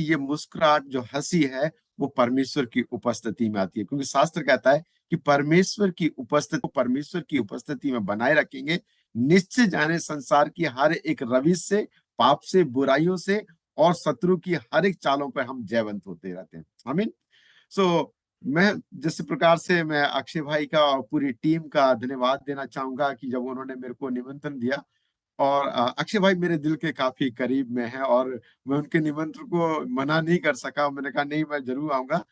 ये मुस्कुराहट जो हंसी है वो परमेश्वर की उपस्थिति में आती है, क्योंकि शास्त्र कहता है कि परमेश्वर की उपस्थिति में बनाए रखेंगे, निश्चय जाने संसार की हर एक रविश से, पाप से, बुराइयों से और शत्रु की हर एक चालों पर हम जयवंत होते रहते हैं। आमीन। सो मैं जिस प्रकार से मैं अक्षय भाई का और पूरी टीम का धन्यवाद देना चाहूंगा कि जब उन्होंने मेरे को निमंत्रण दिया, और अक्षय भाई मेरे दिल के काफी करीब में है, और मैं उनके निमंत्रण को मना नहीं कर सका। मैंने कहा नहीं, मैं जरूर आऊंगा।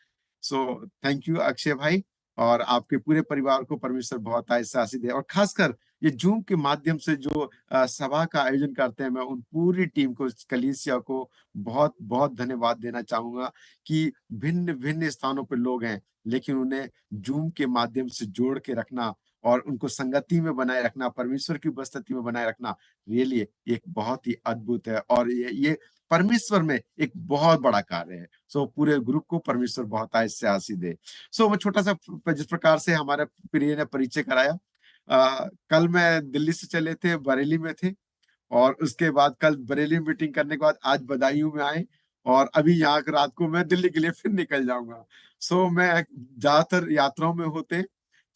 सो थैंक यू अक्षय भाई, और आपके पूरे परिवार को परमेश्वर बहुत आशीष दे। और खासकर ये जूम के माध्यम से जो सभा का आयोजन करते हैं, मैं उन पूरी टीम को, कलीसिया को बहुत बहुत धन्यवाद देना चाहूंगा कि भिन्न भिन्न स्थानों पर लोग हैं, लेकिन उन्हें जूम के माध्यम से जोड़ के रखना और उनको संगति में बनाए रखना, परमेश्वर की उपस्थिति में बनाए रखना, रियली एक बहुत ही अद्भुत है, और ये परमेश्वर में एक बहुत बड़ा कार्य है। सो पूरे ग्रुप को परमेश्वर बहुत आशीष दे। सो मैं छोटा सा, जिस प्रकार से हमारे प्रिय ने परिचय कराया, कल मैं दिल्ली से चले थे, बरेली में थे, और उसके बाद कल बरेली मीटिंग करने के बाद आज बदायूं में आए, और अभी यहाँ रात को मैं दिल्ली के लिए फिर निकल जाऊंगा। सो मैं ज्यादातर यात्राओं में होते,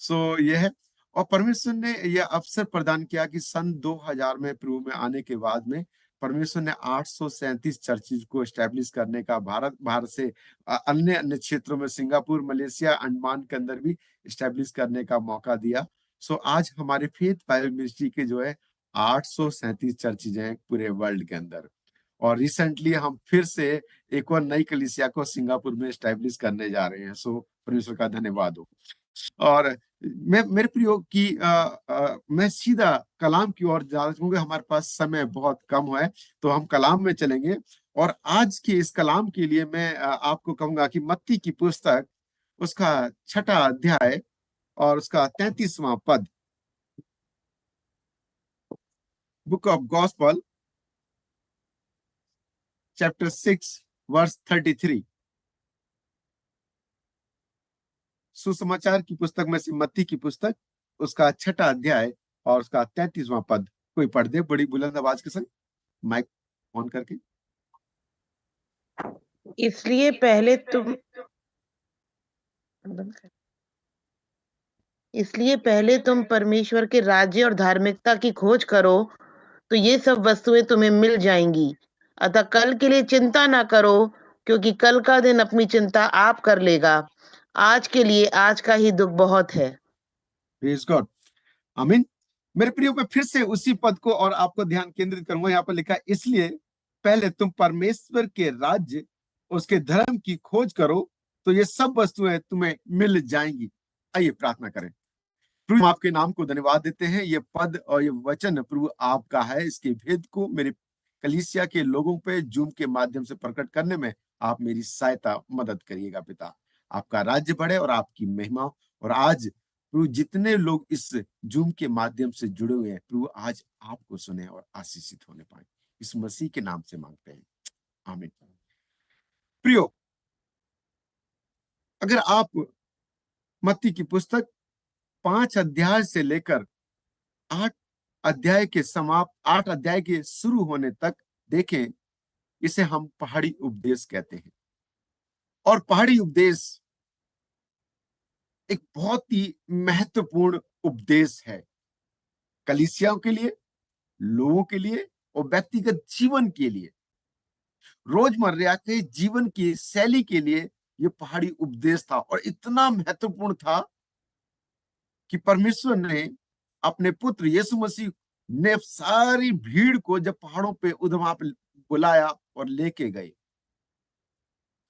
सो ये है। और परमेश्वर ने यह अवसर प्रदान किया कि सन 2000 में प्रभु में आने के बाद में परमेश्वर ने 837 चर्चिज को एस्टेब्लिश करने का, भारत बाहर से अन्य अन्य क्षेत्रों में, सिंगापुर, मलेशिया, अंडमान के अंदर भी एस्टेब्लिश करने का मौका दिया। सो आज हमारे फेथ बाइबल मिनिस्ट्री के जो है 837 चर्चिज हैं पूरे वर्ल्ड के अंदर, और रिसेंटली हम फिर से एक और नई कलीसिया को सिंगापुर में एस्टेब्लिश करने जा रहे हैं। सो परमेश्वर का धन्यवाद हो। और मैं मेरे प्रियो की मैं सीधा कलाम की ओर जा रहा हूँ, हमारे पास समय बहुत कम है, तो हम कलाम में चलेंगे। और आज के इस कलाम के लिए मैं आपको कहूंगा कि मत्ती की पुस्तक, उसका 6ठा अध्याय और उसका 33वां पद, book of gospel chapter 6 verse 33। सुसमाचार की पुस्तक में से मत्ती की पुस्तक, उसका 6ठा अध्याय और उसका 33वां पद। कोई पढ़ दे बड़ी बुलंद आवाज के संग, माइक ऑन करके। इसलिए पहले तुम परमेश्वर के राज्य और धार्मिकता की खोज करो, तो ये सब वस्तुएं तुम्हें मिल जाएंगी। अतः कल के लिए चिंता ना करो, क्योंकि कल का दिन अपनी चिंता आप कर लेगा। आज के लिए आज का ही दुख बहुत है। प्रेज गॉड, आमीन। मेरे प्रियो, मैं फिर से उसी पद को और आपको ध्यान केंद्रित करूंगा। यहाँ पर लिखा है, इसलिए पहले तुम परमेश्वर के राज्य, उसके धर्म की खोज करो, तो ये सब वस्तुएं तुम्हें मिल जाएंगी। आइए प्रार्थना करें। प्रभु, हम आपके नाम को धन्यवाद देते हैं। ये पद और ये वचन प्रभु आपका है, इसके भेद को मेरे कलीसिया के लोगों पे जूम के माध्यम से प्रकट करने में आप मेरी सहायता, मदद करिएगा पिता। आपका राज्य बढ़े और आपकी महिमा। और आज प्रभु जितने लोग इस जूम के माध्यम से जुड़े हुए हैं, प्रभु आज आपको सुने और आशीषित होने पाए, इस मसीह के नाम से मांगते हैं, आमीन। प्रियो, अगर आप मत्ती की पुस्तक 5 अध्याय से लेकर 8 अध्याय के समाप्त, 8 अध्याय के शुरू होने तक देखें, इसे हम पहाड़ी उपदेश कहते हैं। और पहाड़ी उपदेश एक बहुत ही महत्वपूर्ण उपदेश है, कलीसियाओं के लिए, लोगों के लिए और व्यक्तिगत जीवन के लिए, रोजमर्रा के जीवन की शैली के लिए। ये पहाड़ी उपदेश था और इतना महत्वपूर्ण था कि परमेश्वर ने अपने पुत्र यीशु मसीह ने सारी भीड़ को जब पहाड़ों पे वहां पे बुलाया और लेके गए।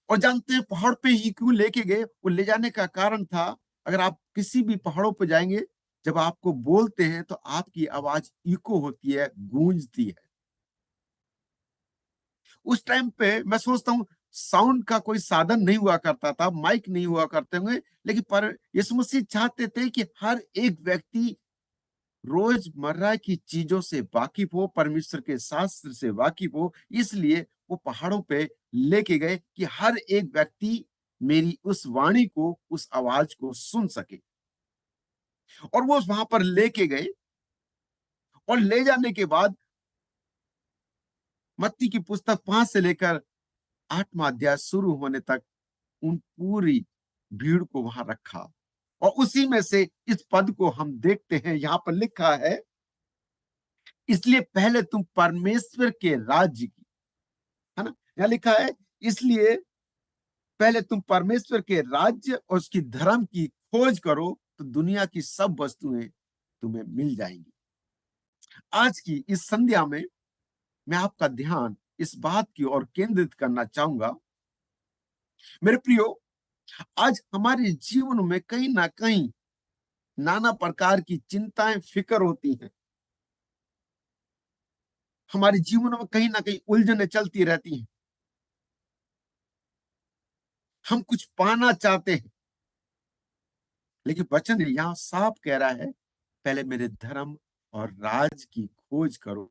और जानते हैं पहाड़ पे ही क्यों लेके गए? वो ले जाने का कारण था, अगर आप किसी भी पहाड़ों पे जाएंगे, जब आपको बोलते हैं तो आपकी आवाज इको होती है, गूंजती है। उस टाइम पे मैं सोचता हूँ साउंड का कोई साधन नहीं हुआ करता था, माइक नहीं हुआ करते होंगे, लेकिन पर यीशु मसीह चाहते थे कि हर एक व्यक्ति रोजमर्रा की चीजों से वाकिफ हो, परमेश्वर के शास्त्र से वाकिफ हो। इसलिए वो पहाड़ों पे लेके गए कि हर एक व्यक्ति मेरी उस वाणी को, उस आवाज को सुन सके। और वो वहां पर लेके गए, और ले जाने के बाद मत्ती की पुस्तक 5 से लेकर 8वां अध्याय शुरू होने तक उन पूरी भीड़ को वहां रखा, और उसी में से इस पद को हम देखते हैं। यहां पर लिखा है, इसलिए पहले तुम परमेश्वर के राज्य की, है ना, यहां लिखा है, इसलिए पहले तुम परमेश्वर के राज्य और उसकी धर्म की खोज करो, तो दुनिया की सब वस्तुएं तुम्हें मिल जाएंगी। आज की इस संध्या में मैं आपका ध्यान इस बात की ओर केंद्रित करना चाहूंगा। मेरे प्रियो, आज हमारे जीवन में कहीं ना कहीं नाना प्रकार की चिंताएं, फिक्र होती हैं। हमारे जीवन में कहीं ना कहीं उलझनें चलती रहती हैं। हम कुछ पाना चाहते हैं, लेकिन वचन यहां साफ कह रहा है, पहले मेरे धर्म और राज की खोज करो,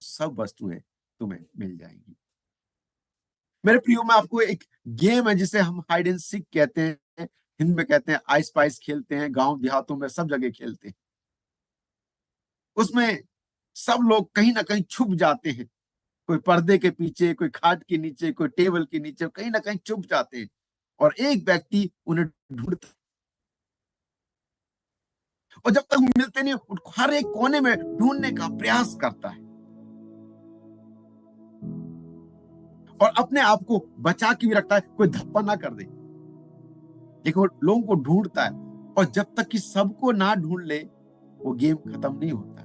सब वस्तुएं तुम्हें मिल जाएंगी। मेरे प्रियो, में आपको एक गेम है जिसे हम हाइड एंड सीक कहते हैं, हिंदी में कहते हैं आइस पाइस, खेलते हैं गांव देहातों में, सब जगह खेलते हैं। उसमें सब लोग कहीं ना कहीं छुप जाते हैं, कोई पर्दे के पीछे, कोई खाट के नीचे, कोई टेबल के नीचे, कहीं ना कहीं छुप जाते हैं, और एक व्यक्ति उन्हें ढूंढता, और जब तक मिलते नहीं हर एक कोने में ढूंढने का प्रयास करता है, और अपने आप को बचा के भी रखता है, कोई धप्पा ना कर दे, लेकिन वो लोगों को ढूंढता है, और जब तक कि सबको ना ढूंढ ले वो गेम खत्म नहीं होता।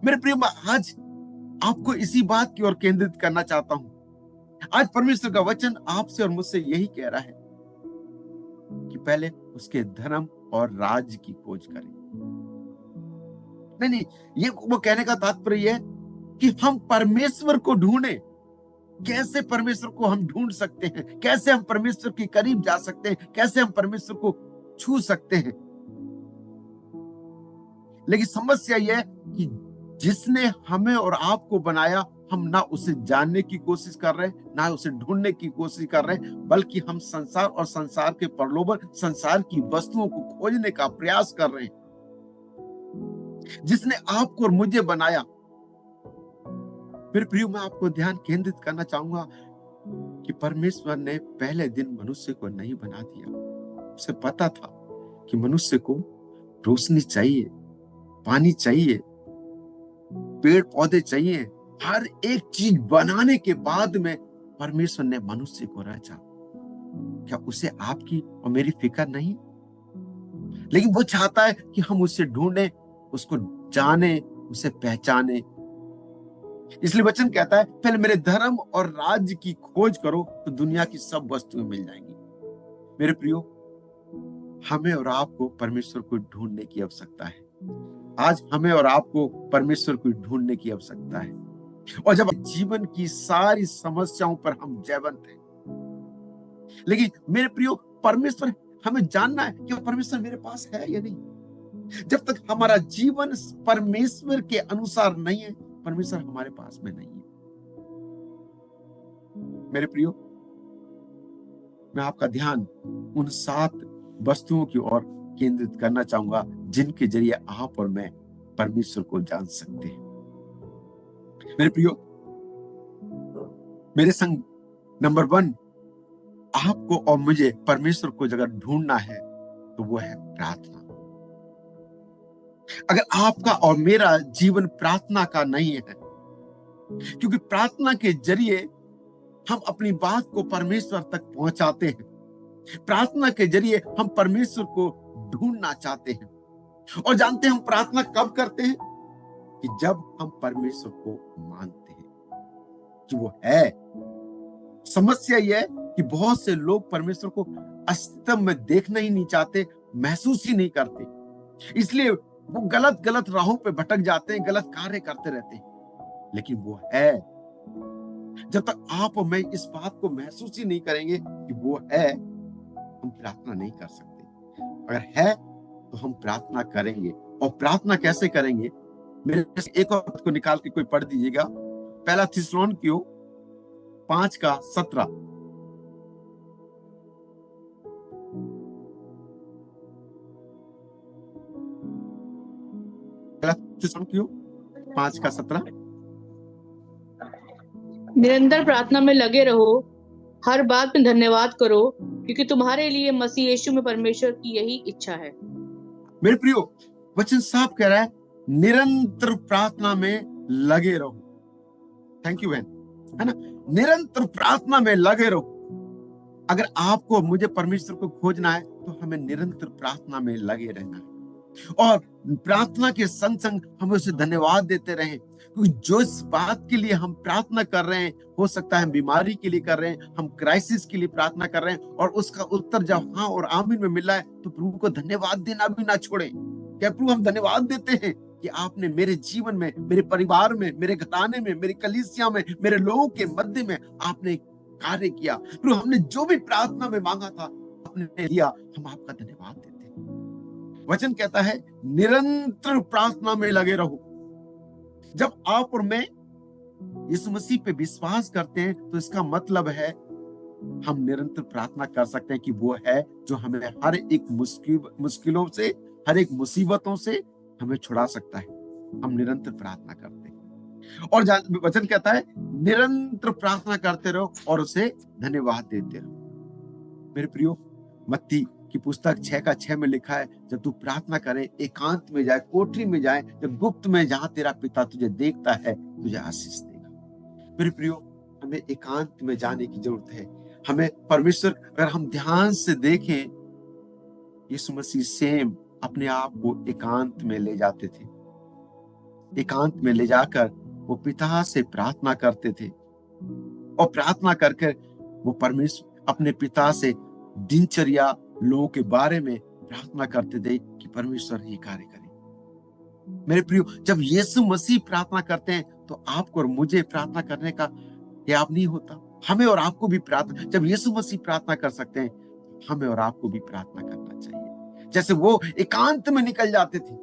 मेरे प्रिय, मैं आज आपको इसी बात की ओर केंद्रित करना चाहता हूं। आज परमेश्वर का वचन आपसे और मुझसे यही कह रहा है कि पहले उसके धर्म और राज्य की खोज करें। नहीं, ये वो कहने का तात्पर्य है कि हम परमेश्वर को ढूंढें। कैसे परमेश्वर को हम ढूंढ सकते हैं, कैसे हम परमेश्वर के करीब जा सकते हैं, कैसे हम परमेश्वर को छू सकते हैं। लेकिन समस्या यह है कि जिसने हमें और आपको बनाया, हम ना उसे जानने की कोशिश कर रहे हैं, ना उसे ढूंढने की कोशिश कर रहे हैं, बल्कि हम संसार और संसार के प्रलोभन, संसार की वस्तुओं को खोजने का प्रयास कर रहे हैं। जिसने आपको और मुझे बनाया, फिर प्रिय, मैं आपको ध्यान केंद्रित करना चाहूंगा कि परमेश्वर ने पहले दिन मनुष्य को नहीं बना दिया। उसे पता था कि मनुष्य को रोशनी चाहिए, पानी चाहिए, पेड़ पौधे चाहिए, हर एक चीज बनाने के बाद में परमेश्वर ने मनुष्य को रचा। क्या उसे आपकी और मेरी फिक्र नहीं? लेकिन वो चाहता है कि हम उसे ढूंढें, उसको जाने, उसे पहचाने। इसलिए वचन कहता है, पहले मेरे धर्म और राज्य की खोज करो, तो दुनिया की सब वस्तुएं मिल जाएंगी। मेरे प्रियो, हमें और आपको परमेश्वर को ढूंढने की आवश्यकता है। आज हमें और आपको परमेश्वर को ढूंढने की आवश्यकता है। और जब जीवन की सारी समस्याओं पर हम जयवंत हैं, लेकिन मेरे प्रियो, परमेश्वर, हमें जानना है कि परमेश्वर मेरे पास है या नहीं। जब तक हमारा जीवन परमेश्वर के अनुसार नहीं है, परमेश्वर हमारे पास में नहीं है। मेरे प्रियो, मैं आपका ध्यान उन 7 वस्तुओं की ओर केंद्रित करना चाहूंगा जिनके जरिए आप और मैं परमेश्वर को जान सकते हैं। मेरे प्रियो, मेरे संग नंबर 1, आपको और मुझे परमेश्वर को अगर ढूंढना है तो वो है प्रार्थना। अगर आपका और मेरा जीवन प्रार्थना का नहीं है, क्योंकि प्रार्थना के जरिए हम अपनी बात को परमेश्वर तक पहुंचाते हैं, प्रार्थना के जरिए हम परमेश्वर को ढूंढना चाहते हैं। और जानते हैं हम प्रार्थना कब करते हैं? कि जब हम परमेश्वर को मानते हैं कि वो है। समस्या यह है कि बहुत से लोग परमेश्वर को अस्तित्व में देखना ही नहीं चाहते, महसूस ही नहीं करते, इसलिए वो गलत गलत राहों पे भटक जाते हैं, गलत कार्य करते रहते हैं। लेकिन वो है। जब तक आप और मैं इस बात को महसूस ही नहीं करेंगे कि वो है, हम प्रार्थना नहीं कर सकते। अगर है तो हम प्रार्थना करेंगे। और प्रार्थना कैसे करेंगे? मेरे एक और बात को निकाल के कोई पढ़ दीजिएगा, पहला थिस्सलुनीकियों 5:17। पहला थिस्सलुनीकियों 5:17। निरंतर प्रार्थना में लगे रहो हर बात में धन्यवाद करो, क्योंकि तुम्हारे लिए मसीह यीशु में परमेश्वर की यही इच्छा है। मेरे प्रियो, वचन साफ कह रहा है, निरंतर प्रार्थना में लगे रहो। थैंक यू बहन, है ना, निरंतर प्रार्थना में लगे रहो। अगर आपको मुझे परमेश्वर को खोजना है तो हमें निरंतर प्रार्थना में लगे रहना है, और प्रार्थना के संग संग हमें उसे धन्यवाद देते रहें, क्योंकि जो इस बात के लिए हम प्रार्थना कर रहे हैं, हो सकता है हम बीमारी के लिए कर रहे हैं, हम क्राइसिस के लिए प्रार्थना कर रहे हैं, और उसका उत्तर जब हाँ और आमीन में मिला है तो प्रभु को धन्यवाद देना भी ना छोड़े। क्या प्रभु, हम धन्यवाद देते हैं कि आपने मेरे जीवन में, मेरे परिवार में, मेरे घराने में, मेरी कलीसिया में, मेरे लोगों के मध्य में आपने कार्य किया। प्रभु, हमने जो भी प्रार्थना में मांगा था आपने दिया, हम आपका धन्यवाद देते हैं। वचन कहता है निरंतर प्रार्थना में लगे रहो। जब आप और मैं यीशु मसीह पे विश्वास करते हैं तो इसका मतलब है हम निरंतर प्रार्थना कर सकते हैं कि वो है जो हमें हर एक मुश्किलों से, हर एक मुसीबतों से हमें छुड़ा सकता है। हम निरंतर प्रार्थना करते हैं, और वचन कहता है निरंतर प्रार्थना करते रहो और उसे धन्यवाद देते रहो। मेरे प्रियो, मत्ती की पुस्तक 6:6 में लिखा है, जब तू प्रार्थना करे एकांत में जाए, कोठरी में जाए, जब गुप्त में, जहां तेरा पिता तुझे देखता है, तुझे आशीष देगा। मेरे प्रियो, हमें एकांत में जाने की जरूरत है। हमें परमेश्वर, अगर हम ध्यान से देखें, यीशु मसीह सेम अपने आप को एकांत में ले जाते थे। एकांत में ले जाकर वो पिता से प्रार्थना करते थे, और प्रार्थना करके वो परमेश्वर अपने पिता से दिनचर्या, लोगों के बारे में प्रार्थना करते थे कि परमेश्वर ये कार्य करे। मेरे प्रियो, जब यीशु मसीह प्रार्थना करते हैं तो आपको और मुझे प्रार्थना करने का याद नहीं होता। हमें और आपको भी प्रार्थना, जब यीशु मसीह प्रार्थना कर सकते हैं, हमें और आपको भी प्रार्थना करना चाहिए। जैसे वो एकांत में निकल जाते थे,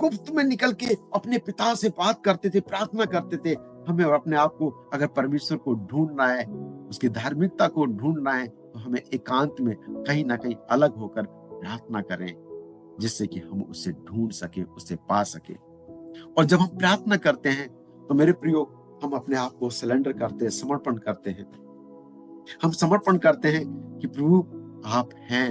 गुप्त में निकल के अपने पिता से बात करते थे, प्रार्थना करते थे, हमें और अपने आप को अगर परमेश्वर को ढूंढना है, उसकी धार्मिकता को ढूंढना है, तो हमें एकांत में कहीं ना कहीं अलग होकर प्रार्थना करें, जिससे कि हम उसे ढूंढ सके, उसे पा सके। और जब हम प्रार्थना करते हैं तो मेरे प्रियो, हम अपने आप को सिलेंडर करते हैं, समर्पण करते हैं। हम समर्पण करते हैं कि प्रभु आप हैं,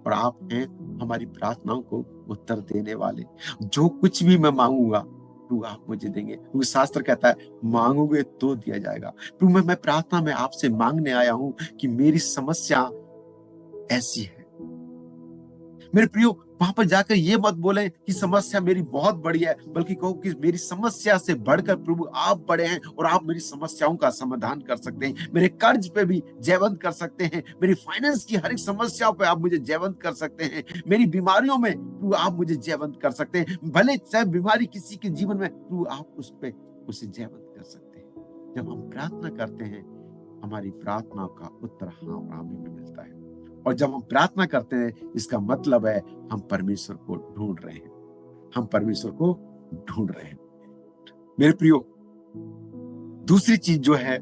और आप हैं हमारी प्रार्थनाओं को उत्तर देने वाले। जो कुछ भी मैं मांगूंगा प्रभु आप मुझे देंगे, क्योंकि शास्त्र कहता है मांगोगे तो दिया जाएगा। प्रभु, मैं प्रार्थना में आपसे मांगने आया हूं कि मेरी समस्या ऐसी है। मेरे प्रियो, वहां पर जाकर ये मत बोले कि समस्या मेरी बहुत बड़ी है, बल्कि कहो कि मेरी समस्या से बढ़कर प्रभु आप बड़े हैं, और आप मेरी समस्याओं का समाधान कर सकते हैं। मेरे कर्ज पे भी जयवंत कर सकते हैं, मेरी फाइनेंस की हर एक समस्याओं पे आप मुझे जयवंत कर सकते हैं, मेरी बीमारियों में प्रभु आप मुझे जयवंत कर सकते हैं। भले चाहे बीमारी किसी के जीवन में, प्रभु आप उसे जयवंत कर सकते हैं। जब हम प्रार्थना करते हैं, हमारी प्रार्थना का उत्तर हाँ और आमीन में मिलता है। और जब हम प्रार्थना करते हैं, इसका मतलब है हम परमेश्वर को ढूंढ रहे हैं, हम परमेश्वर को ढूंढ रहे हैं। मेरे प्रियो, दूसरी चीज जो है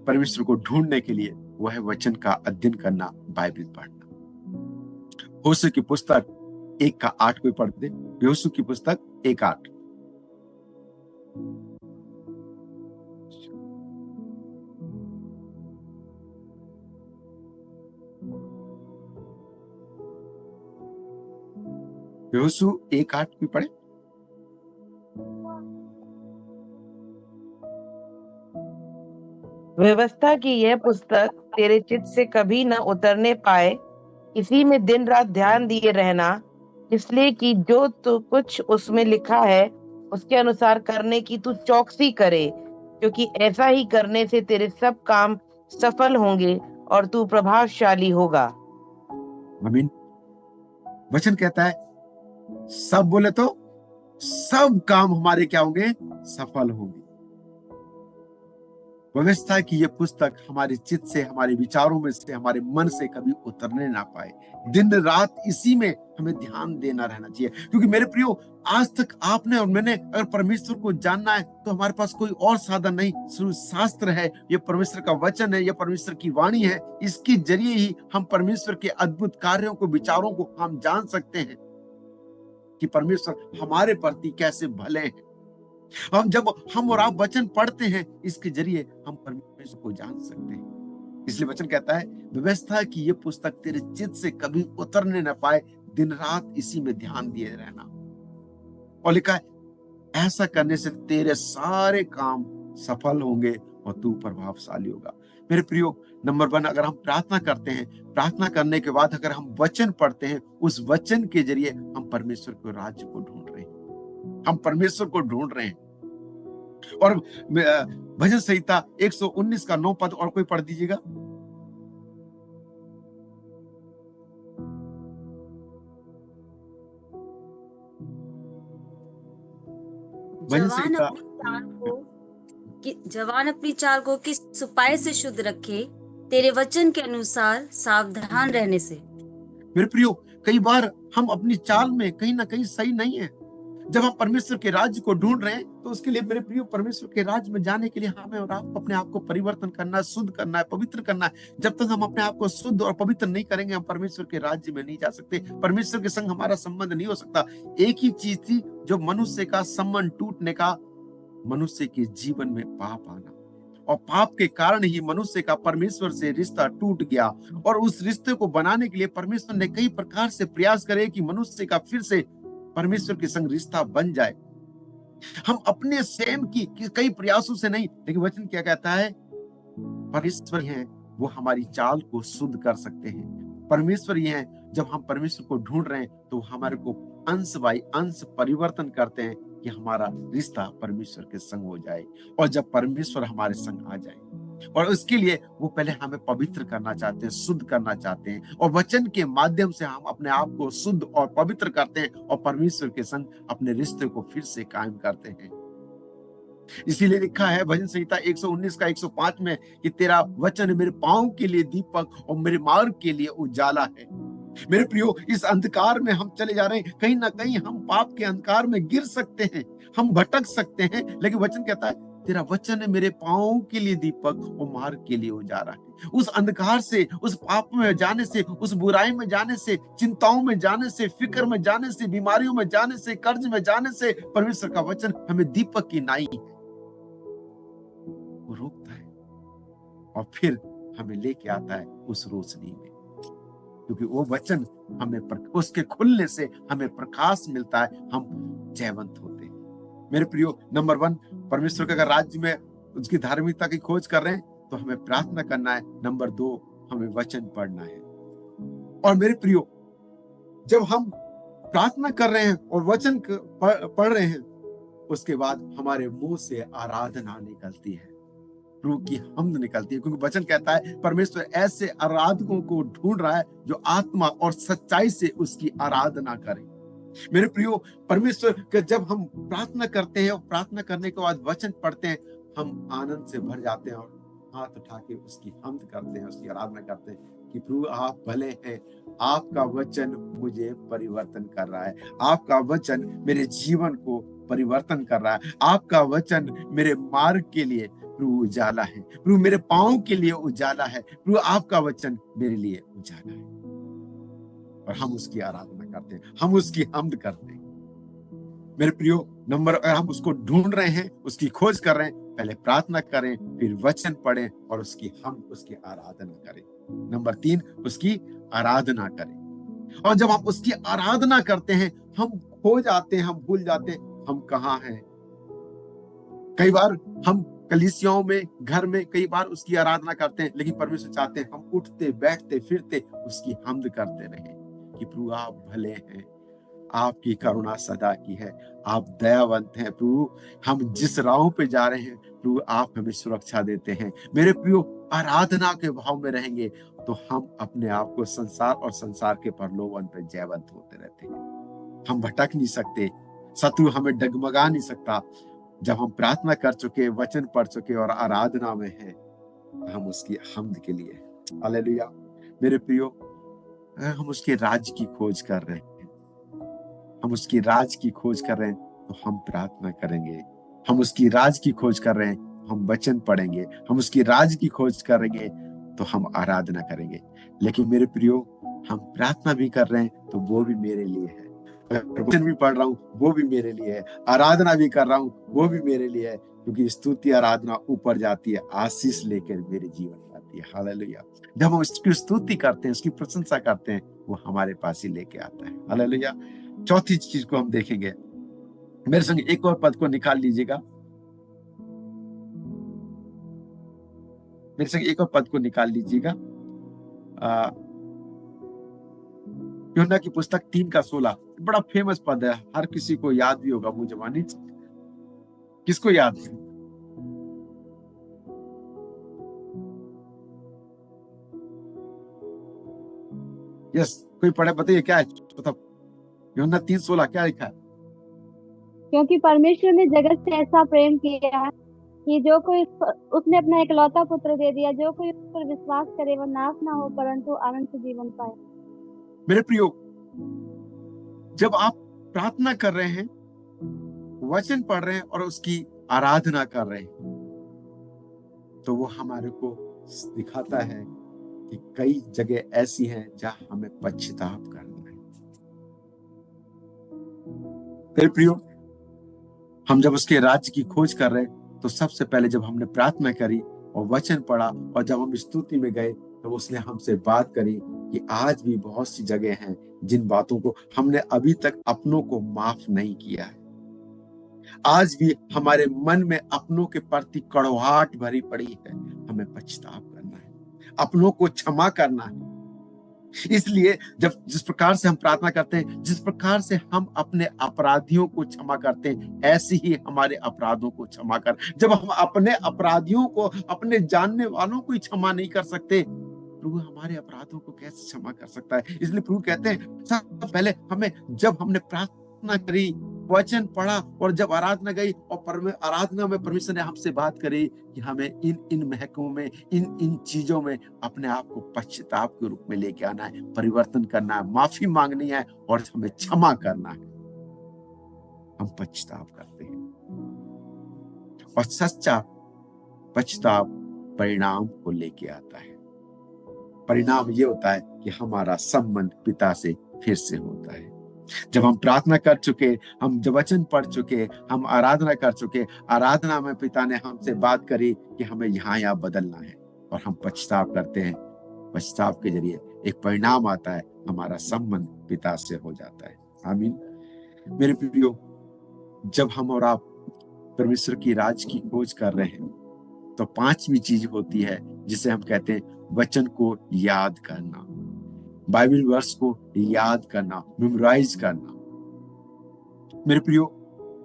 परमेश्वर को ढूंढने के लिए, वो है वचन का अध्ययन करना, बाइबल पढ़ना। होशे की पुस्तक 1:8 को पढ़ दे। होशे की पुस्तक 1:8। यहोशू 1:8 भी पढ़े। व्यवस्था की यह पुस्तक तेरे चित्त से कभी न उतरने पाए, इसी में दिन रात ध्यान दिए रहना, इसलिए कि जो तू कुछ उसमें लिखा है उसके अनुसार करने की तू चौकसी करे, क्योंकि ऐसा ही करने से तेरे सब काम सफल होंगे और तू प्रभावशाली होगा। आमीन। वचन कहता है सब, बोले तो सब काम हमारे क्या होंगे, सफल होंगे। व्यवस्था की ये पुस्तक हमारे चित्त से, हमारे विचारों में से, हमारे मन से कभी उतरने ना पाए। दिन रात इसी में हमें ध्यान देना रहना चाहिए, क्योंकि मेरे प्रियो, आज तक आपने और मैंने अगर परमेश्वर को जानना है तो हमारे पास कोई और साधन नहीं, सिर्फ शास्त्र है, ये परमेश्वर का वचन है, ये परमेश्वर की वाणी है। इसके जरिए ही हम परमेश्वर के अद्भुत कार्यों को, विचारों को हम जान सकते हैं कि परमेश्वर हमारे प्रति कैसे भले हैं। जब हम और आप वचन पढ़ते हैं, इसके जरिए हम परमेश्वर को जान सकते हैं। इसलिए वचन कहता है व्यवस्था की ये पुस्तक तेरे चित्त से कभी उतरने न पाए, दिन रात इसी में ध्यान दिए रहना। और लिखा है ऐसा करने से तेरे सारे काम सफल होंगे और तू प्रभावशाली होगा। मेरे प्रियो, नंबर 1, अगर हम प्रार्थना करते हैं, प्रार्थना करने के बाद अगर हम वचन पढ़ते हैं, उस वचन के जरिए हम परमेश्वर के राज्य को ढूंढ रहे हैं, हम परमेश्वर को ढूंढ रहे हैं। और भजन संहिता 119 का 9 पद और कोई पढ़ दीजिएगा। भजन संहिता जवान अपनी चाल को किस उपाय से शुद्ध रखे, तेरे वचन के अनुसार सावधान रहने से। मेरे प्रियो, कई बार हम अपनी चाल में कहीं ना कहीं सही नहीं है। जब हम परमेश्वर के राज्य को ढूंढ रहे हैं तो उसके लिए मेरे प्रियो, परमेश्वर के राज्य में जाने के लिए हमें और आपको अपने आप को परिवर्तन करना है, शुद्ध करना है, पवित्र करना है। जब तक हम अपने आप को शुद्ध और पवित्र नहीं करेंगे, हम परमेश्वर के राज्य में नहीं जा सकते, परमेश्वर के संग हमारा संबंध नहीं हो सकता। एक ही चीज थी जो मनुष्य का संबंध टूटने का, मनुष्य के जीवन में पाप आना, और पाप के कारण ही मनुष्य का परमेश्वर से रिश्ता टूट गया। और उस रिश्ते को बनाने के लिए परमेश्वर ने कई प्रकार से प्रयास करे कि मनुष्य का फिर से परमेश्वर के संग रिश्ता बन जाए। हम अपने स्वयं की कई प्रयासों से नहीं, लेकिन वचन क्या कहता है, परमेश्वर है वो हमारी चाल को शुद्ध कर सकते हैं। परमेश्वर ये है, जब हम परमेश्वर को ढूंढ रहे हैं तो हमारे को अंश बाई अंश परिवर्तन करते हैं कि हमारा रिश्ता परमेश्वर के संग हो जाए। और जब परमेश्वर हमारे संग आ जाए, और उसके लिए वो पहले हमें पवित्र करना चाहते हैं, शुद्ध करना चाहते हैं, और वचन के माध्यम से हम अपने आप को शुद्ध और पवित्र करते हैं और परमेश्वर के संग अपने रिश्ते को फिर से कायम करते हैं। इसीलिए लिखा है भजन संहिता 119 का 105 में कि तेरा वचन मेरे पांव के लिए दीपक और मेरे मार्ग के लिए उजाला है। मेरे प्रियो, इस अंधकार में हम चले जा रहे हैं, कहीं ना कहीं हम पाप के अंधकार में गिर सकते हैं, हम भटक सकते हैं, लेकिन वचन कहता है तेरा वचन है मेरे पांव के लिए दीपक और मार्ग के लिए उजाला है। उस अंधकार से, उस पाप में जाने से, उस बुराई में जाने से, चिंताओं में जाने से, फिक्र में जाने से, बीमारियों में जाने से, कर्ज में जाने से, परमेश्वर का वचन हमें दीपक की नाई वो रोकता है और फिर हमें लेके आता है उस रोशनी में, क्योंकि वो वचन हमें उसके खुलने से हमें प्रकाश मिलता है, हम जयवंत होते हैं। मेरे प्रियो, नंबर 1, परमेश्वर के अगर राज्य में उसकी धार्मिकता की खोज कर रहे हैं तो हमें प्रार्थना करना है। नंबर 2, हमें वचन पढ़ना है। और मेरे प्रियो, जब हम प्रार्थना कर रहे हैं और वचन पढ़ रहे हैं, उसके बाद हमारे मुंह से आराधना निकलती है, प्रभु की हमद निकलती है, क्योंकि वचन कहता है परमेश्वर ऐसे आराधकों को ढूंढ रहा है जो आत्मा और सच्चाई से उसकी आराधना करें। मेरे प्रियो, परमेश्वर के जब हम प्रार्थना करते हैं और प्रार्थना करने के बाद वचन पढ़ते हैं, हम आनंद से भर जाते हैं और हाथ उठा के उसकी हमद करते हैं, उसकी आराधना करते हैं कि प्रभु आप भले हैं, आपका वचन मुझे परिवर्तन कर रहा है, आपका वचन मेरे जीवन को परिवर्तन कर रहा है, आपका वचन मेरे मार्ग के लिए प्रभु उजाला है, प्रभु मेरे पांव के लिए उजाला है, प्रभु आपका वचन मेरे लिए उजाला है। और हम उसकी आराधना करते हैं, हम उसकी हमद करते हैं। मेरे प्रियो, अगर हम उसको ढूंढ रहे हैं, उसकी खोज कर रहे हैं, पहले प्रार्थना करें, फिर वचन पढ़ें और उसकी आराधना करें। नंबर 3, उसकी आराधना करें। और जब हम उसकी आराधना करते हैं, हम खो जाते हैं, हम भूल जाते हैं हम कहाँ हैं। कई बार हम कलीसियाओं में, घर में कई बार उसकी आराधना करते हैं, लेकिन परमेश्वर चाहते हैं हम उठते बैठते फिरते उसकी हमद करते रहें कि प्रभु आप भले हैं, आपकी करुणा सदा की है, आप दयावंत हैं प्रभु, हम जिस राहों पे जा रहे हैं प्रभु आप हमें सुरक्षा देते हैं। मेरे प्रियो, आराधना के भाव में रहेंगे तो हम अपने आप को संसार और संसार के प्रलोभन पे जयवंत होते रहते हैं। हम भटक नहीं सकते, शत्रु हमें डगमगा नहीं सकता। जब हम प्रार्थना कर चुके, वचन पढ़ चुके और आराधना में हैं, हम उसकी हमद के लिए, हालेलुया। मेरे प्रियो, हम उसके राज की खोज कर रहे हैं, हम उसकी राज की खोज कर रहे हैं तो हम प्रार्थना करेंगे, हम उसकी राज की खोज कर रहे हैं तो हम वचन पढ़ेंगे, हम उसकी राज की खोज करेंगे तो हम आराधना करेंगे। लेकिन मेरे प्रियो, हम प्रार्थना भी कर रहे हैं तो वो भी मेरे लिए है, वचन भी पढ़ रहा हूँ वो भी मेरे लिए है, आराधना भी कर रहा हूँ वो भी मेरे लिए है, क्योंकि स्तुति आराधना ऊपर जाती है, आशीष लेकर मेरे जीवन में आती है। आती है। हालेलुया। जब हम उसकी स्तुति करते हैं, उसकी प्रशंसा करते हैं, वो हमारे पास ही लेके आता है। हालेलुया। चौथी चीज को हम देखेंगे, मेरे संग एक और पद को निकाल लीजिएगा। मेरे संग एक और पद को निकाल लीजिएगा। यूहन्ना की पुस्तक 3:16, बड़ा फेमस पद है, हर किसी को याद भी होगा मुंह जबानी। किसको याद है? यस, कोई पढ़े, बताइए क्या है। यूहन्ना 3:16 क्या लिखा है? क्योंकि परमेश्वर ने जगत से ऐसा प्रेम किया कि जो कोई उसने अपना इकलौता पुत्र दे दिया, जो कोई उस पर विश्वास करे वो नाश ना हो परंतु अनंत जीवन पाए। मेरे प्रियो, जब आप प्रार्थना कर रहे हैं, वचन पढ़ रहे हैं और उसकी आराधना कर रहे हैं, तो वो हमारे को दिखाता है कि कई जगह ऐसी हैं जहां हमें पश्चाताप करना है। मेरे प्रियो, हम जब उसके राज्य की खोज कर रहे हैं, तो सबसे पहले जब हमने प्रार्थना करी और वचन पढ़ा और जब हम स्तुति में गए, तो उसने हमसे बात करी कि आज भी बहुत सी जगह हैं जिन बातों को हमने अभी तक अपनों को माफ नहीं किया है। आज भी हमारे मन में अपनों के प्रति कड़वाहट भरी पड़ी है। हमें पश्चाताप करना है, अपनों को क्षमा करना है। इसलिए जब जिस प्रकार से हम प्रार्थना करते हैं, जिस प्रकार से हम अपने अपराधियों को क्षमा करते हैं, ऐसे ही हमारे अपराधों को क्षमा कर। जब हम अपने अपराधियों को, अपने जानने वालों को ही क्षमा नहीं कर सकते, प्रभु हमारे अपराधों को कैसे क्षमा कर सकता है? इसलिए प्रभु कहते हैं सबसे पहले हमें, जब हमने प्रार्थना करी, वचन पढ़ा और जब आराधना गई और आराधना में परमेश्वर ने हमसे बात करी कि हमें इन महकमों में, इन चीजों में अपने आप को पश्चाताप के रूप में लेके आना है, परिवर्तन करना है, माफी मांगनी है और हमें क्षमा करना है। हम पश्चाताप करते हैं और सच्चा पश्चाताप परिणाम को लेके आता है। परिणाम ये होता है कि हमारा संबंध पिता से फिर से होता है। जब हम प्रार्थना कर चुके, हम जब वचन पढ़ चुके, हम आराधना कर चुके, आराधना में पिता ने हमसे बात करी कि हमें यहाँ बदलना है और हम पश्चाताप करते हैं। पश्चाताप के जरिए एक परिणाम आता है, हमारा संबंध पिता से हो जाता है। आमीन। मेरे प्रियो, जब हम और आप परमेश्वर की राज की खोज कर रहे हैं, तो पांचवी चीज होती है जिसे हम कहते हैं वचन को याद करना, बाइबल वर्स को याद करना, मेमोराइज करना। मेरे प्रियो,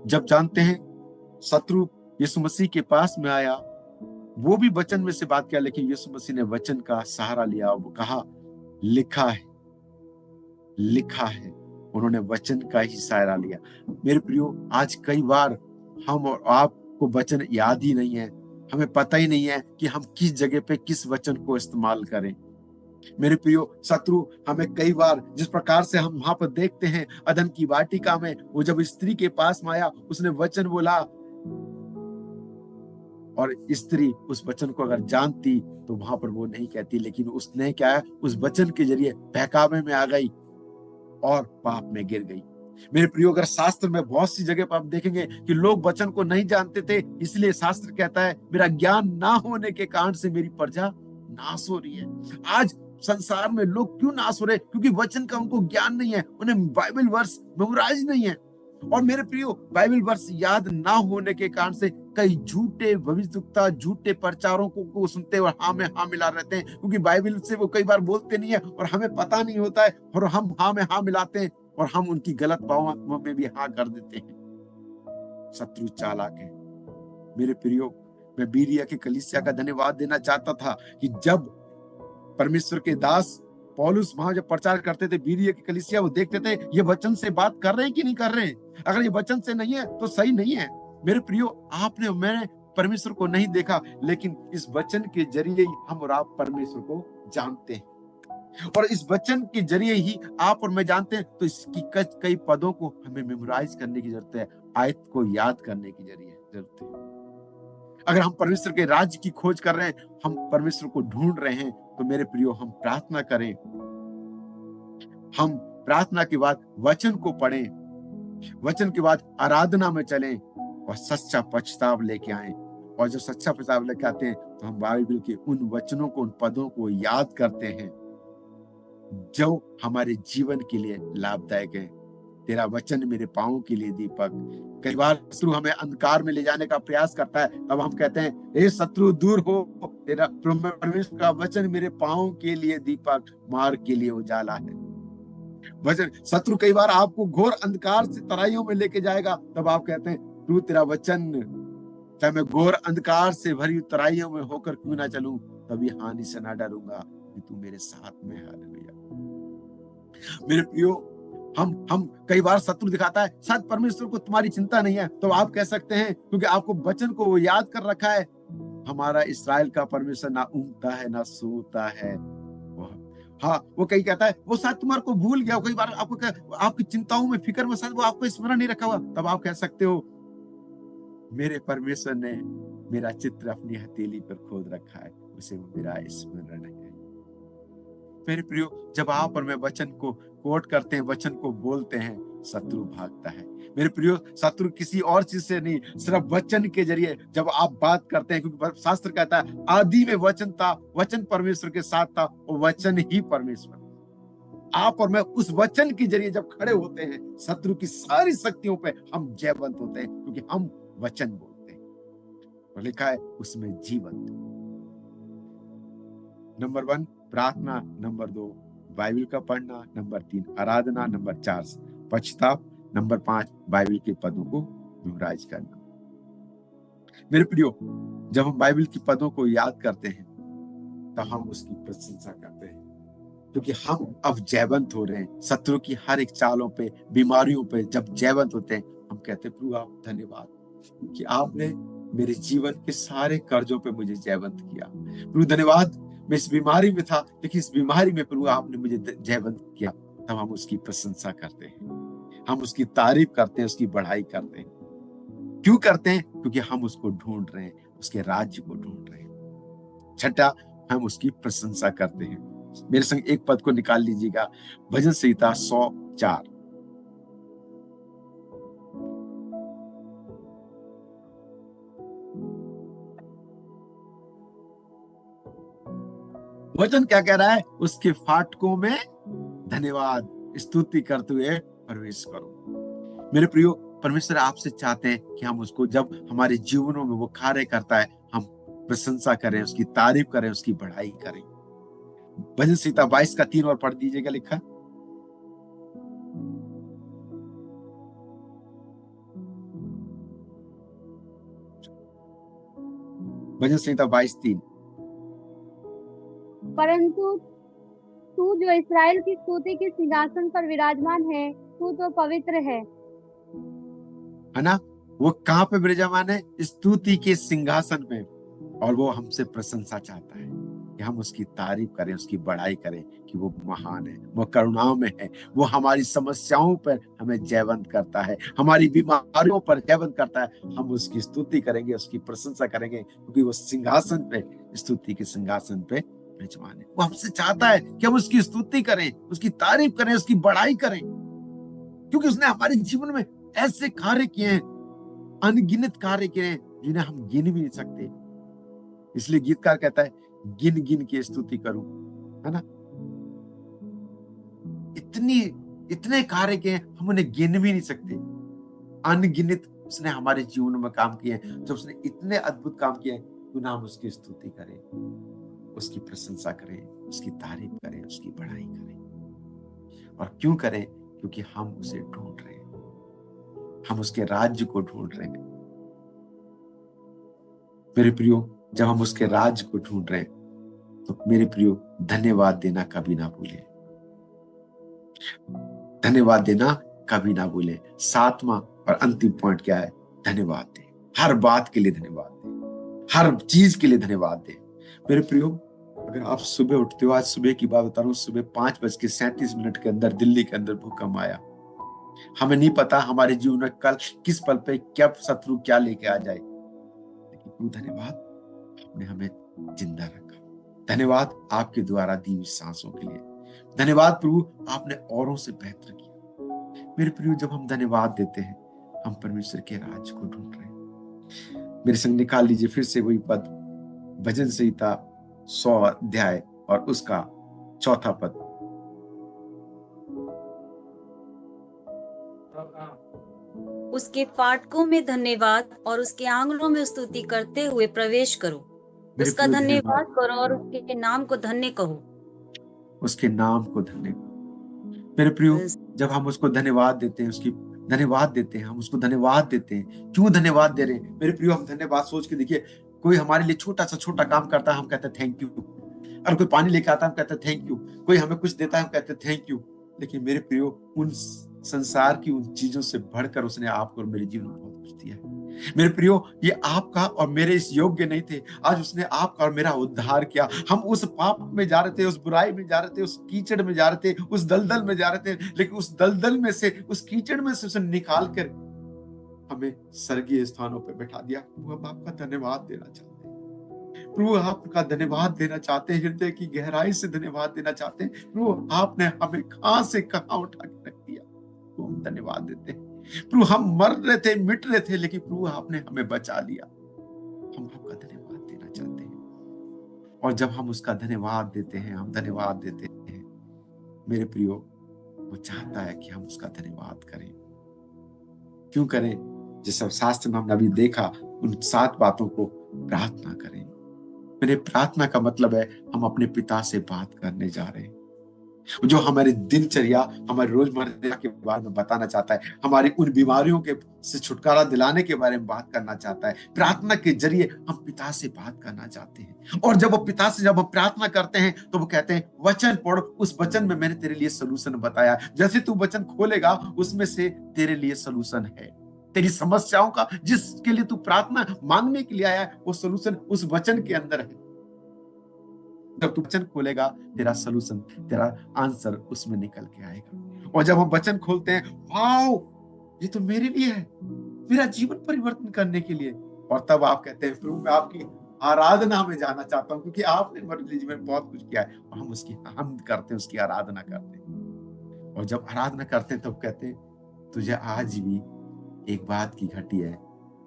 जब जानते हैं शत्रु यीशु मसीह के पास में आया, वो भी वचन में से बात किया, लेकिन यीशु मसीह ने वचन का सहारा लिया। वो कहा लिखा है, लिखा है। उन्होंने वचन का ही सहारा लिया। मेरे प्रियो, आज कई बार हम और आपको वचन याद ही नहीं है, हमें पता ही नहीं है कि हम किस जगह पे किस वचन को इस्तेमाल करें। मेरे प्रियो, शत्रु हमें कई बार, जिस प्रकार से हम वहां पर देखते हैं अदन की वाटिका में, वो जब स्त्री के पास में आया, उसने वचन बोला और स्त्री उस वचन को अगर जानती तो वहां पर वो नहीं कहती, लेकिन उसने क्या है, उस वचन के जरिए बहकावे में आ गई और पाप में गिर गई। मेरे प्रियो, अगर शास्त्र में बहुत सी जगह पर आप देखेंगे कि लोग वचन को नहीं जानते थे, इसलिए शास्त्र कहता है मेरा ज्ञान ना होने के कारण से मेरी प्रजा नाश हो रही है। आज संसार में लोग क्यों नाश हो रहे? क्योंकि वचन का उनको ज्ञान नहीं है, उन्हें बाइबल वर्स मेमोराइज नहीं है। और मेरे प्रियो, बाइबल वर्स याद ना होने के कारण से कई झूठे भविष्यवक्ता, झूठे प्रचारों को सुनते और हाँ में हाँ मिला रहते हैं, क्योंकि बाइबल से वो कई बार बोलते नहीं है और हमें पता नहीं होता है, और हम हाँ में हाँ मिलाते हैं और हम उनकी गलत बातों में भी हाँ कर देते हैं। शत्रु चालाक है। मेरे प्रियो, मैं बीरिया के कलीसिया का धन्यवाद देना चाहता था कि जब परमेश्वर के दास पौलुस वहां जब प्रचार करते थे, बीरिया की कलीसिया वो देखते थे ये वचन से बात कर रहे हैं कि नहीं कर रहे हैं। अगर ये वचन से नहीं है तो सही नहीं है। मेरे प्रियो, आपने मैंने परमेश्वर को नहीं देखा, लेकिन इस वचन के जरिए ही हम और आप परमेश्वर को जानते हैं, और इस वचन के जरिए ही आप और मैं जानते हैं। तो इसकी कई पदों को हमें मेमोराइज करने की जरूरत है, आयत को याद करने की जरूरत है। अगर हम परमेश्वर के राज्य की खोज कर रहे हैं, हम परमेश्वर को ढूंढ रहे हैं, तो मेरे प्रियो हम प्रार्थना करें। हम प्रार्थना के बाद वचन को पढ़ें, वचन के बाद आराधना में चलें और सच्चा पश्चाताप लेके आएं और जब सच्चा प्रचार लेके आते हैं तो हम बाइबल के उन वचनों को, उन पदों को याद करते हैं जो हमारे जीवन के लिए लाभदायक है। तेरा वचन मेरे पांवों के लिए दीपक। कई बार शत्रु हमें अंधकार में ले जाने का प्रयास करता है, तब हम कहते हैं हे शत्रु दूर हो, तेरा परमेश्वर का वचन मेरे पांवों के लिए दीपक, मार्ग के लिए उजाला है। वचन, शत्रु कई बार आपको घोर अंधकार से तराइयों में लेके जाएगा, तब आप कहते हैं प्रभु तेरा वचन, चाहे मैं घोर अंधकार से भरी तराइयों में होकर क्यों ना चलूं, तभी हानि से ना डरूंगा कि तू मेरे साथ में है। हालेलुया। मेरे प्रियो, हम कई बार शत्रु दिखाता है शायद परमेश्वर को तुम्हारी चिंता नहीं है, तो आप कह सकते हैं क्योंकि आपको वचन को वो याद कर रखा है, हमारा इस्राएल का परमेश्वर ना ऊँघता है ना सोता है। हाँ, वो कहीं कहता है वो शायद तुम्हारे को भूल गया। कई बार आपको आपकी चिंताओं में, फिक्र में शायद वो आपको स्मरण नहीं रखा हुआ, तब आप कह सकते हो मेरे परमेश्वर ने मेरा चित्र अपनी हथेली पर खोद रखा है, उसे मेरा स्मरण है। मेरे प्रियो, जब आप और मैं वचन को कोट करते हैं, वचन को बोलते हैं, शत्रु भागता है। मेरे प्रियो, शत्रु किसी और चीज से नहीं, सिर्फ वचन के जरिए जब आप बात करते हैं, क्योंकि शास्त्र कहता है आदि में वचन था, वचन परमेश्वर के साथ था और वचन ही परमेश्वर। आप और मैं उस वचन के जरिए जब खड़े होते हैं, शत्रु की सारी शक्तियों पे हम जयवंत होते हैं, क्योंकि हम वचन बोलते हैं और लिखा है उसमें जीवंत। नंबर 1 प्रार्थना, नंबर 2 बाइबल का पढ़ना, नंबर 3 आराधना, नंबर 4 पश्चाताप, नंबर 5 बाइबल के पदों को मेमोराइज करना। मेरे प्रियो, जब हम बाइबल के पदों को याद करते हैं तब हम उसकी प्रशंसा करते हैं, क्योंकि हम अब जयवंत हो रहे हैं। शत्रु की हर एक चालों पे, बीमारियों पे जब जयवंत होते हैं, हम कहते हैं प्रभु आप धन्यवाद, क्योंकि आपने मेरे जीवन के सारे कर्जों पे मुझे जयवंत किया। प्रभु धन्यवाद, मैं इस बीमारी में था, लेकिन इस बीमारी में प्रभु आपने मुझे जयवंत किया। तब हम उसकी प्रशंसा करते हैं, हम उसकी तारीफ करते हैं, उसकी बढ़ाई करते हैं। क्यों करते हैं? क्योंकि हम उसको ढूंढ रहे हैं, उसके राज्य को ढूंढ रहे हैं। छठा, हम उसकी प्रशंसा करते हैं। मेरे संग एक पद को निकाल लीजिएगा, भजन संहिता 104। वचन क्या कह रहा है? उसके फाटकों में धन्यवाद स्तुति करते हुए प्रवेश करो। मेरे प्रियो, परमेश्वर आपसे चाहते हैं कि हम उसको, जब हमारे जीवनों में वो कार्य करता है, हम प्रशंसा करें, उसकी तारीफ करें, उसकी बढ़ाई करें। भजन संहिता 22 का 3 और पढ़ दीजिएगा, लिखा भजन संहिता 22:3। परंतु तू जो इस्राएल की स्तुति के सिंहासन पर विराजमान है, तू तो पवित्र है ना? वो कहाँ पे विराजमान है? स्तुति के सिंहासन पे। और वो हमसे प्रशंसा चाहता है कि हम उसकी तारीफ करें, उसकी बढ़ाई करें कि वो महान है, वो करुणाओं में है, वो हमारी समस्याओं पर हमें जयवंत करता है, हमारी बीमारियों पर जयवंत करता है। हम उसकी स्तुति करेंगे, उसकी प्रशंसा करेंगे, क्योंकि वो सिंहासन पे, स्तुति के सिंहासन पे विराजमान है। वो हमसे चाहता है कि हम उसकी स्तुति करें, उसकी तारीफ करें, उसकी बढ़ाई करें, क्योंकि उसने हमारे जीवन में ऐसे कार्य किए हैं, अनगिनत कार्य किए हैं, जिन्हें हम गिन भी नहीं सकते। इसलिए गीतकार कहता है गिन गिन के स्तुति करूं, है ना? इतने कार्य किए हैं, हम उन्हें गिन भी नहीं सकते। अनगिनत उसने हमारे जीवन में काम किए हैं। जब उसने इतने अद्भुत काम किए हैं, क्यों ना हम उसकी स्तुति करें, उसकी प्रशंसा करें, उसकी तारीफ करें, उसकी बढ़ाई करें। और क्यों करें? क्योंकि हम उसे ढूंढ रहे हैं, हम उसके राज्य को ढूंढ रहे हैं। मेरे प्रियो, जब हम उसके राज्य को ढूंढ रहे हैं, तो मेरे प्रियो, धन्यवाद देना कभी ना भूलें। धन्यवाद देना कभी ना भूलें। 7वां और अंतिम पॉइंट क्या है? धन्यवाद दें। हर बात के लिए धन्यवाद दें, हर चीज के लिए धन्यवाद दें। मेरे प्रियो, अगर आप सुबह उठते हो, आज सुबह की बात बता रहा हूँ, सुबह 5:37 के अंदर दिल्ली के अंदर भूकंप आया। हमें नहीं पता हमारे जीवन में कल किस पल पे क्या शत्रु क्या लेके आ जाए, लेकिन प्रभु धन्यवाद, आपने हमें जिंदा रखा। धन्यवाद आपके द्वारा दी हुई सांसों के लिए। धन्यवाद प्रभु, आपने औरों से बेहतर किया। मेरे प्रियो, जब हम धन्यवाद देते हैं, हम परमेश्वर के राज्य को ढूंढ रहे हैं। मेरे संग निकाल लीजिए फिर से वही पद, भजन संहिता 100 अध्याय और उसका 4था पद। उसके फाटकों में धन्यवाद और उसके आंगनों में स्तुति करते हुए प्रवेश करो। मेरे उसका प्रिय धन्यवाद करो और उसके नाम को धन्य कहो। उसके नाम को धन्य करो। मेरे प्रियो, जब हम उसको धन्यवाद देते हैं, उसकी धन्यवाद देते हैं, हम उसको धन्यवाद देते हैं। क्यों धन्यवाद दे रहे हैं मेरे प्रियो? हम धन्यवाद सोच के देखिए, कोई हमारे लिए छोटा सा छोटा काम करता है, हम कहते हैं थैंक यू। और कोई पानी लेकर आता है, हम कहते हैं थैंक यू। कोई हमें कुछ देता है, हम कहते हैं थैंक यू। लेकिन मेरे प्रियो, उन संसार की उन चीजों से बढ़कर उसने आपको और मेरे जीवन में बहुत कुछ दिया है। मेरे प्रियो, ये आपका और मेरे इस योग्य नहीं थे, आज उसने आपका और मेरा उद्धार किया। हम उस पाप में जा रहे थे, उस बुराई में जा रहे थे, उस कीचड़ में जा रहे थे, उस दलदल में जा रहे थे, लेकिन उस दलदल में से, उस कीचड़ में से उसे निकाल कर हमें स्वर्गीय स्थानों पर बैठा दिया। वो हम आपका धन्यवाद देना चाहते हैं प्रभु, आपका धन्यवाद देना चाहते हैं, हृदय की गहराई से धन्यवाद देना चाहते हैं प्रभु। आपने हमें कहां से कहां उठा के रख दिया, तो हम धन्यवाद देते हैं प्रभु। हम मर रहे थे, मिट रहे थे, लेकिन प्रभु आपने हमें बचा लिया। हम आपका धन्यवाद देना चाहते हैं। और जब हम उसका धन्यवाद देते हैं, हम धन्यवाद देते हैं मेरे प्रियो, वो चाहता है कि हम उसका धन्यवाद करें। क्यों करें? जैसे शास्त्र में हमने अभी देखा, उन 7 बातों को प्रार्थना करें। मेरे प्रार्थना का मतलब है हम अपने पिता से बात करने जा रहे हैं, जो हमारी दिनचर्या, हमारे रोजमर्रा के बारे में बताना चाहता है, हमारी उन बीमारियों के से छुटकारा दिलाने के बारे में बात करना चाहता है। प्रार्थना के जरिए हम पिता से बात करना चाहते हैं। और जब वो पिता से जब हम प्रार्थना करते हैं, तो वो कहते हैं वचन पढ़, उस वचन में मैंने तेरे लिए सलूशन बताया। जैसे तू वचन खोलेगा, उसमें से तेरे लिए सलूशन है। तेरी समस्याओं का, जिसके लिए तू प्रार्थना मांगने के लिए आया है, वो सलूशन उस वचन के अंदर है। जब तू वचन खोलेगा, तेरा सलूशन, तेरा आंसर उसमें निकल के आएगा। और जब हम वचन खोलते हैं, वाओ, ये तो मेरे लिए है, मेरा जीवन परिवर्तन करने के लिए। और तब आप कहते हैं प्रभु, मैं आपकी आराधना में जाना चाहता हूँ, क्योंकि आपने मेरे जीवन में बहुत कुछ किया है। और हम उसकी हमद करते हैं, उसकी आराधना करते हैं। और जब आराधना करते हैं, तब कहते हैं तुझे आज भी एक बात की घटी है,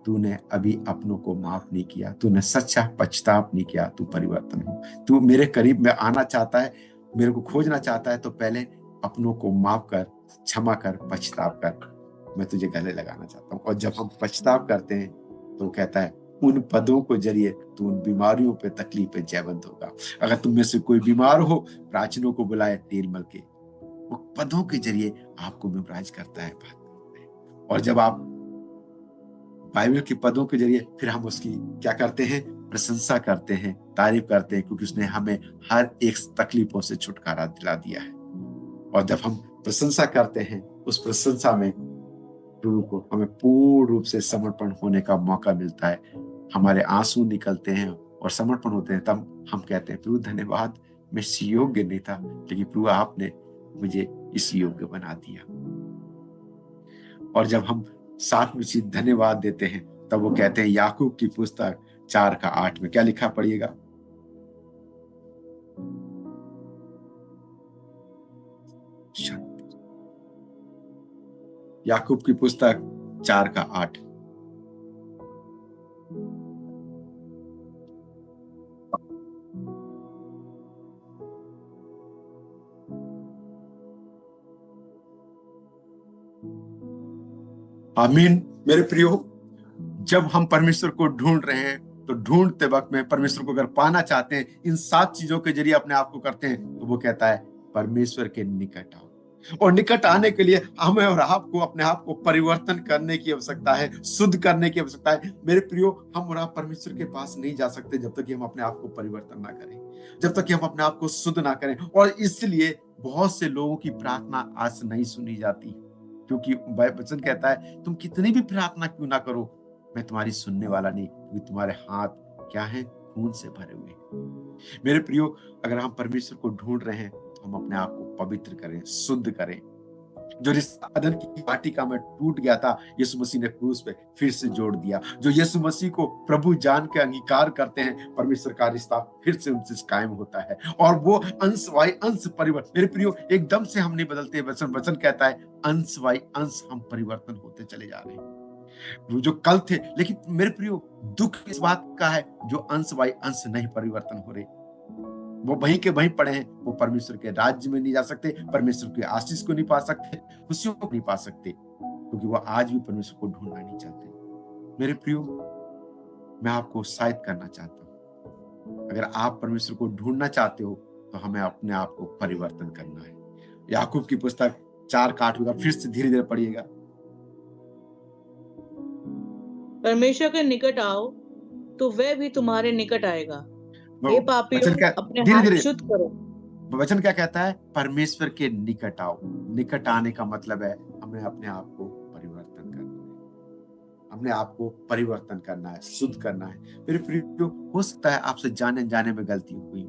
तूने अभी अपनों को माफ नहीं किया, तूने सच्चा पछतावा नहीं किया, तू परिवर्तन हो। तू मेरे करीब में आना चाहता है, मेरे को खोजना चाहता है, तो पहले अपनों को माफ कर, क्षमा कर, पछताव कर, मैं तुझे गले लगाना चाहता हूँ। और जब हम पछताव करते हैं, तो कहता है उन पदों को जरिए तू उन बीमारियों पे, तकलीफ पे जयवंत होगा। अगर तुम में से कोई बीमार हो, प्राचीनों को बुलाए तेल मल के, वो पदों के जरिए आपको मेमोराइज करता है, बात करता है। और जब आप बाइबल के पदों के जरिए, फिर हम उसकी क्या करते हैं? प्रशंसा करते हैं, तारीफ करते हैं, क्योंकि उसने हमें हर एक तकलीफों से छुटकारा दिला दिया है। और जब हम प्रशंसा करते हैं, उस प्रशंसा में प्रभु को हमें पूर्ण रूप से समर्पण होने का मौका मिलता है। हमारे आंसू निकलते हैं और समर्पण होते हैं। तब हम कहते हैं प्रभु धन्यवाद, मैं इस योग्य नहीं था, लेकिन प्रभु आपने मुझे इस योग्य बना दिया। और जब हम साथ में चीज धन्यवाद देते हैं, तब वो कहते हैं याकूब की पुस्तक 4:8 में क्या लिखा, पढ़िएगा। याकूब की पुस्तक 4:8। आमीन। मेरे प्रियो, जब हम परमेश्वर को ढूंढ रहे हैं, तो ढूंढते वक्त में परमेश्वर को अगर पाना चाहते हैं, इन 7 चीजों के जरिए अपने आप को करते हैं, तो वो कहता है परमेश्वर के निकट आओ। और निकट आने के लिए हमें और आपको अपने आप को परिवर्तन करने की आवश्यकता है, शुद्ध करने की आवश्यकता है। मेरे प्रियो, हम और आप परमेश्वर के पास नहीं जा सकते जब तक कि हम अपने आप को परिवर्तन ना करें, जब तक कि हम अपने आप को शुद्ध ना करें। और इसलिए बहुत से लोगों की प्रार्थना आज नहीं सुनी जाती, क्योंकि वचन कहता है तुम कितनी भी प्रार्थना क्यों ना करो, मैं तुम्हारी सुनने वाला नहीं, क्योंकि तुम्हारे हाथ क्या है? खून से भरे हुए। मेरे प्रियो, अगर हम परमेश्वर को ढूंढ रहे हैं, तो हम अपने आप को पवित्र करें, शुद्ध करें। जो रिश्ता अदन की वाटिका में टूट गया था, यीशु मसीह ने क्रूस पे फिर से जोड़ दिया। जो यीशु मसीह को प्रभु जान के अंगीकार करते हैं, परमेश्वर का रिश्ता फिर से उनसे कायम होता है। और वो अंश वाई अंश परिवर्तन। मेरे प्रियो, एकदम से हम नहीं बदलते। वचन कहता है अंश वाई अंश हम परिवर्तन होते चले जा रहे हैं। वो जो कल थे, लेकिन मेरे प्रियो दुख इस बात का है जो अंश बाई अंश नहीं परिवर्तन हो रहे, वो वहीं के वहीं पड़े हैं, वो परमेश्वर के राज्य में नहीं जा सकते, परमेश्वर के आशीष को नहीं पा सकते, खुशियों को नहीं पा सकते, क्योंकि वो आज भी परमेश्वर को ढूंढना नहीं चाहते। मेरे प्रियो, मैं आपको उत्साहित करना चाहता हूं, अगर आप परमेश्वर को ढूंढना चाहते हो तो हमें अपने आप को परिवर्तन करना है। याकूब की पुस्तक 4 का 8 फिर से धीरे धीरे पढ़िएगा। परमेश्वर के निकट आओ तो वह भी तुम्हारे निकट आएगा। हे वचन पापियों, क्या, अपने धीरे हाथ धीरे शुद्ध करो। वचन क्या कहता है? परमेश्वर के निकट आओ। निकट आने का मतलब है हमें अपने आप को परिवर्तन करना है, अपने आप को परिवर्तन करना है, शुद्ध करना है। मेरे प्रियो, हो सकता है आपसे जाने जाने में गलती हुई,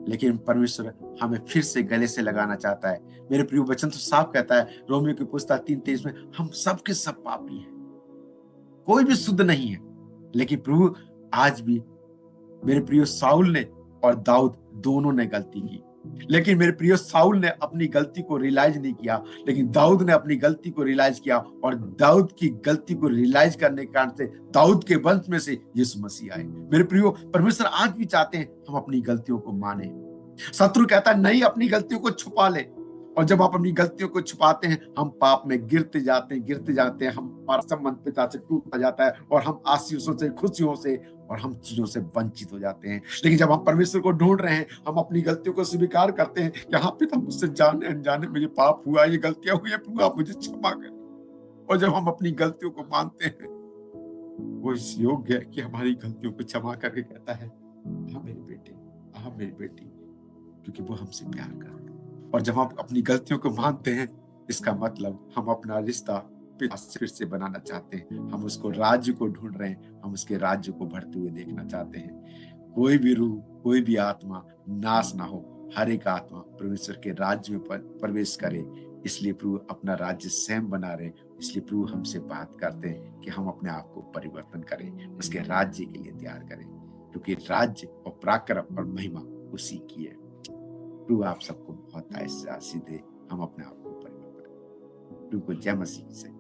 लेकिन परमेश्वर हमें फिर से गले से लगाना चाहता है। मेरे प्रियो, वचन तो साफ कहता है रोमियो की पुस्तक 3:23 में, हम सबके सब पापी हैं, कोई भी शुद्ध नहीं है। लेकिन प्रभु आज भी, मेरे प्रियो, साउल ने और दाऊद दोनों ने गलती की, लेकिन मेरे प्रियो साउल ने अपनी गलती को रियलाइज नहीं किया, लेकिन दाऊद ने अपनी गलती को रियलाइज किया, और दाऊद की गलती को रियलाइज करने के कारण से दाऊद के वंश में से यीशु मसीह आए। मेरे प्रियो, परमेश्वर आज भी चाहते हैं हम अपनी गलतियों को माने। शत्रु कहता है नहीं, अपनी गलतियों को छुपा ले, और जब आप अपनी गलतियों को छुपाते हैं, हम पाप में गिरते जाते हैं, हमारा संबंध पिता से टूटता जाता है, और हम आशीषों से, खुशियों से और हम चीजों से वंचित हो जाते हैं। लेकिन जब हम परमेश्वर को ढूंढ रहे हैं, हम अपनी गलतियों को स्वीकार करते हैं कि हाँ पिता, मुझसे जाने अनजाने में ये पाप हुआ, ये गलतियां हुई है, प्रभु आप मुझे क्षमा करें। और जब हम अपनी गलतियों को मानते हैं, वो इस योग्य है कि हमारी गलतियों को क्षमा करके कहता है, हाँ मेरे बेटे, हाँ मेरी बेटी, क्योंकि वो हमसे प्यार करते हैं। और जब हम अपनी गलतियों को मानते हैं, इसका मतलब हम अपना रिश्ता पिता से फिर से बनाना चाहते हैं, हम उसको राज्य को ढूंढ रहे हैं, हम उसके राज्य को बढ़ते हुए देखना चाहते हैं। कोई भी रूह, कोई भी आत्मा नाश ना हो, हर एक आत्मा परमेश्वर के राज्य में प्रवेश करे। इसलिए प्रभु अपना राज्य स्वयं बना रहे, इसलिए प्रभु हमसे बात करते हैं कि हम अपने आप को परिवर्तन करें, उसके राज्य के लिए तैयार करें, क्योंकि राज्य और पराक्रम और महिमा उसी की है। प्रभु आप सबको बहुत आशीष दे, हम अपने आप को परिवर्तन करें। प्रभु को जय मसीह से।